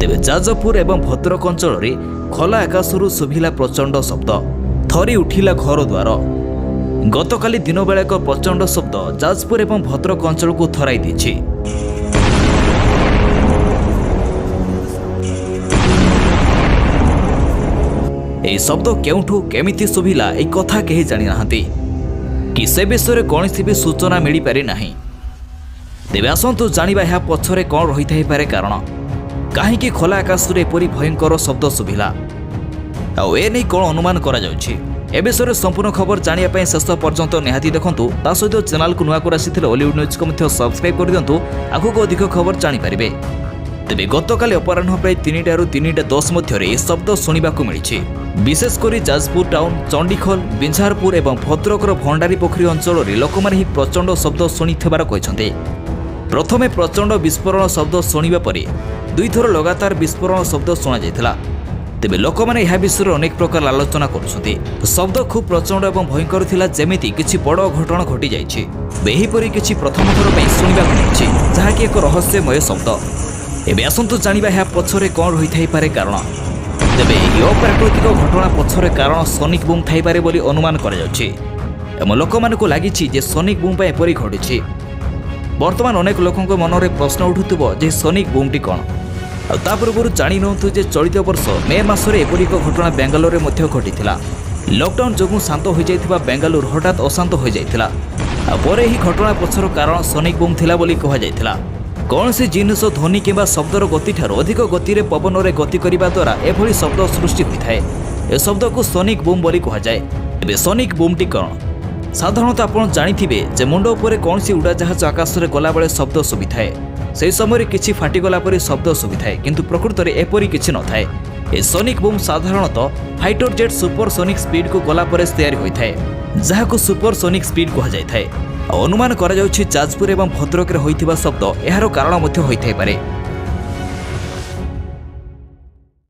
तेबे जाजपुर एवं भद्रक अंचल खोला आकाशरू शुभिला प्रचंड शब्द, थरी उठिला घर द्वार। गतकाली दिन बेला एक प्रचंड शब्द जाजपुर एवं भद्रक अंचल को थराई देछि। এই শব্দ কেউঠু কেমিতি শুভিলা এই কথা কেহি জানি নাহাନ୍ତି कि से विषय कौनसी भी सूचना मिल पारि नाही। तेबे आसंतु जानिबा ଏହା पछरे कौन रही थाई पारे कारण, काहेकि खोला आकाश रे एपरि भयंकर शब्द शुभिला आ ए नै कोन अनुमान करा जाउछि। ए विषय संपूर्ण खबर जानिया पय शेष पर्यंत निहाती देखंतु। ता सहित चैनल को नुआ कर आसीथिले हॉलीवुड न्यूज को मध्य सब्सक्राइब कर दियंतु, आगु को अधिक खबर जानि परिबे। तेबे गतकाली अपराह्न प्राय 3टारू 3:10 मध्य ए शब्द शुणिबाकू मिलिछि। विशेषकर जाजपुर टाउन, चंडीखोल, बिंझारपुर एवं भद्रकर भंडारी पोखरी अंचल लोकमाने ही प्रचंड शब्द शुणिथिबार कहिसंते। प्रथमे प्रचंड विस्फोरण शब्द शुणिबा परे दुई थर लगातार विस्फोरण शब्द शुणा जायथिला। तेबे लोकमाने यह विषय अनेक प्रकार आलोचना करुछंती। शब्द खूब प्रचंड एवं भयंकर थिला, जेमिति किछि बड़ घटना घटी जायछि। एहिपरि किछि प्रथम थर पय शुणिबाकू मिलिछि, जहाकि एक रहस्यमय शब्द। एबे आसंतु जानिबा ଏହା पछरे कोन रही थाई पारे कारण। तेबे अप्राकृतिक घटना पछरे कारण सोनिक बूम थाई पारे बोली अनुमान करा जाउछि। एम लोकमानकु लागिछि जे सोनिक बूम पय एपरि घटिछि। वर्तमान अनेक लोकଙ୍କ मनरे प्रश्न उठुथिबो जे सोनिक बूमटी कोन। आ ता पूर्व जानि नथु जे चलित वर्ष मे मासरे एपरि एक घटना बेंगालुरु रे मध्य घटिथिला। लॉकडाउन जोगु शांत होई जायथिबा बेंगालुरु हठात अशांत होई जायथिला। आ परे ही घटना पछर कारण सोनिक बूम थिला बोली कहा जायथिला। कौन सी जिनस ध्वनि किंबा शब्दर गति ठार अधिक गति रे पवन रे गति करिबा द्वारा एभली शब्द सृष्टि होइथाय। ए शब्द को सोनिक बूम बोली कहा जाय। एबे सोनिक बूमटी कोन? साधारणतः आपण जानिथिबे जे मुंड उपरे कौन सी उड़ाजाहाज आकाश रे गला बेले शब्द सुबिथाय। सेही समय किछि फाटी गला परे शब्द सुबिथाय, किंतु प्रकृत रे एपरि किछि नथाय। ए सोनिक बूम साधारणतः फाइटर जेट सुपरसोनिक स्पीड को गला परे तैयारी होइथाय, जाहाको सुपरसोनिक स्पीड कहा जायथाय। अनुमान करा जाउछि जाजपुर एवं भद्रक रे होइथिबा शब्द एहार कारण मध्ये होइथाय पारे।